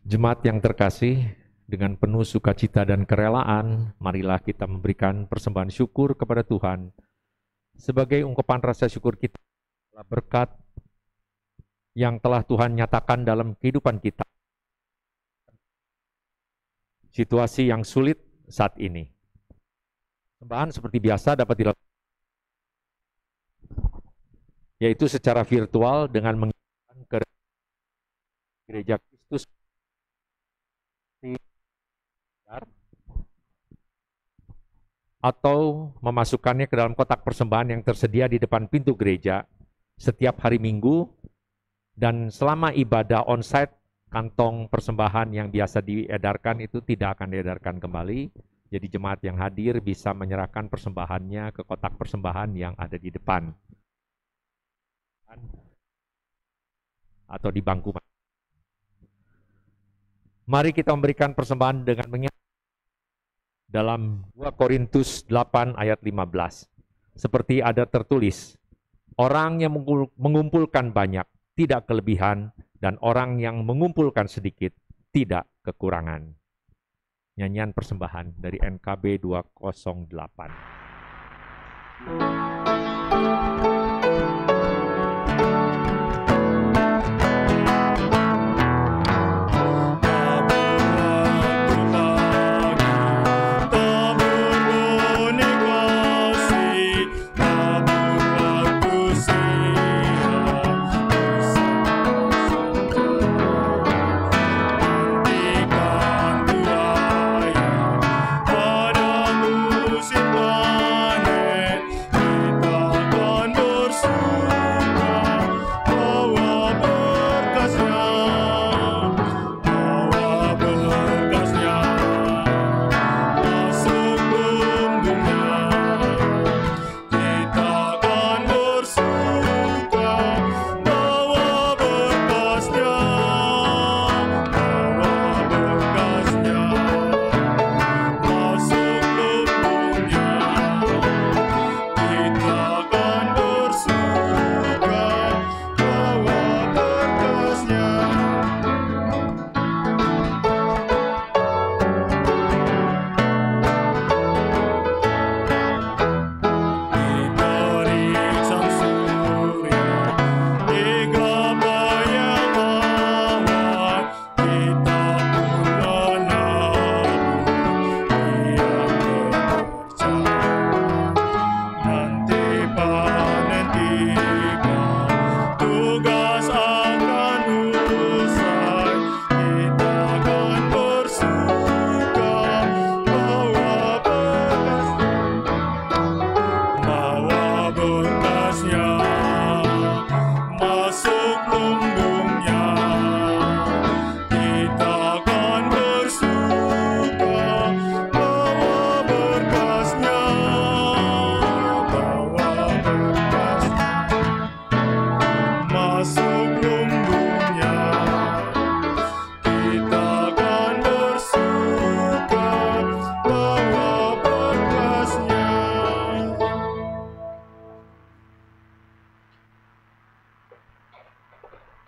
Jemaat yang terkasih, dengan penuh sukacita dan kerelaan, marilah kita memberikan persembahan syukur kepada Tuhan sebagai ungkapan rasa syukur kita atas berkat yang telah Tuhan nyatakan dalam kehidupan kita. Situasi yang sulit saat ini. Persembahan seperti biasa dapat dilakukan, yaitu secara virtual dengan mengirimkan ke Gereja Kristus atau memasukkannya ke dalam kotak persembahan yang tersedia di depan pintu gereja setiap hari Minggu, dan selama ibadah onsite, kantong persembahan yang biasa diedarkan itu tidak akan diedarkan kembali. Jadi jemaat yang hadir bisa menyerahkan persembahannya ke kotak persembahan yang ada di depan atau di bangku. Mari kita memberikan persembahan dengan mengingat dalam 2 Korintus 8 ayat 15. Seperti ada tertulis, orang yang mengumpulkan banyak tidak kelebihan, dan orang yang mengumpulkan sedikit tidak kekurangan. Nyanyian persembahan dari NKB 208.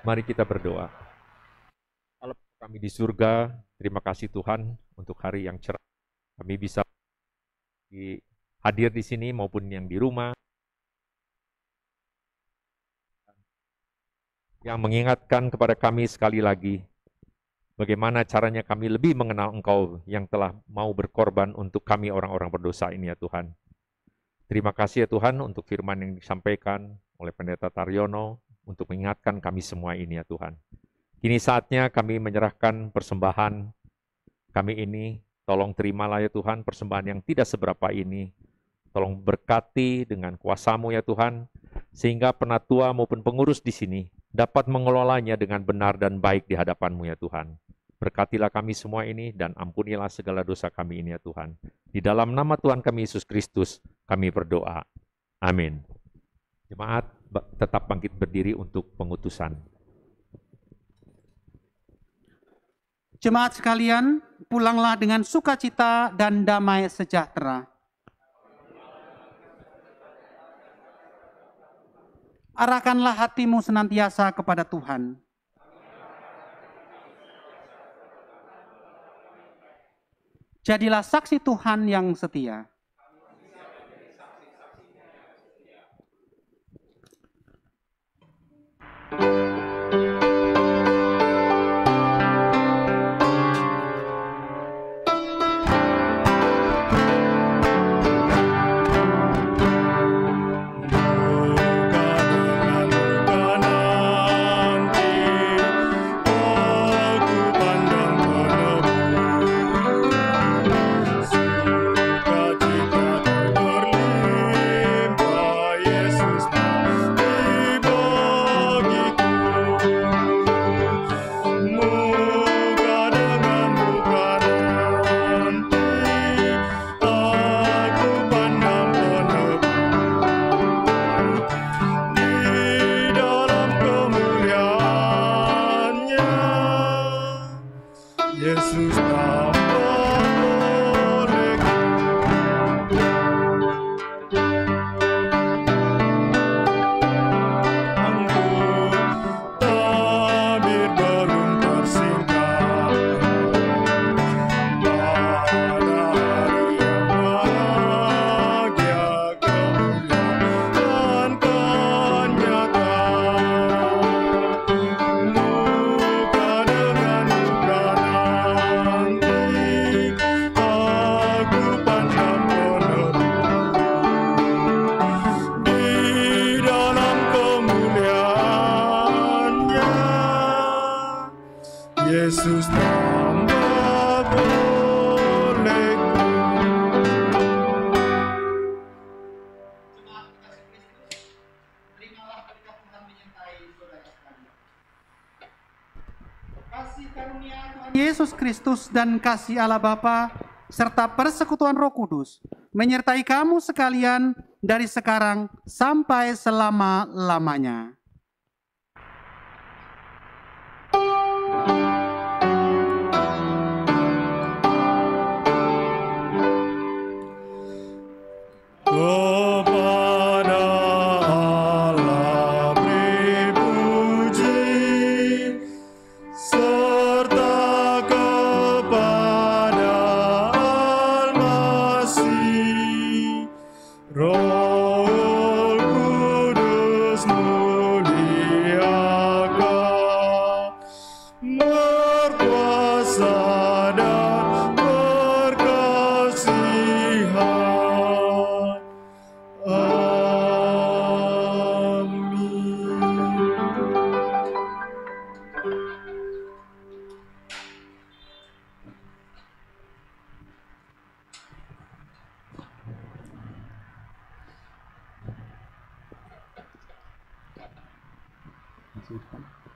Mari kita berdoa. Allah kami di surga, terima kasih Tuhan untuk hari yang cerah. Kami bisa hadir di sini maupun yang di rumah. Yang mengingatkan kepada kami sekali lagi, bagaimana caranya kami lebih mengenal Engkau yang telah mau berkorban untuk kami orang-orang berdosa ini ya Tuhan. Terima kasih ya Tuhan untuk firman yang disampaikan oleh Pendeta Taryono, untuk mengingatkan kami semua ini ya Tuhan. Kini saatnya kami menyerahkan persembahan kami ini. Tolong terimalah ya Tuhan persembahan yang tidak seberapa ini. Tolong berkati dengan kuasa-Mu ya Tuhan, sehingga penatua maupun pengurus di sini dapat mengelolanya dengan benar dan baik di hadapan-Mu ya Tuhan. Berkatilah kami semua ini dan ampunilah segala dosa kami ini ya Tuhan. Di dalam nama Tuhan kami Yesus Kristus kami berdoa. Amin. Jemaat tetap bangkit berdiri untuk pengutusan. Jemaat sekalian, pulanglah dengan sukacita dan damai sejahtera. Arahkanlah hatimu senantiasa kepada Tuhan. Jadilah saksi Tuhan yang setia. Yesus tambah bolehku. Kasih karunia Tuhan Yesus Kristus dan kasih Allah Bapa serta persekutuan Roh Kudus menyertai kamu sekalian dari sekarang sampai selama-lamanya. Kepada Allah beri puji, serta kepada Al-Masih, Roh Kudus muliakan, berkuasa dan berkasihan. Amin.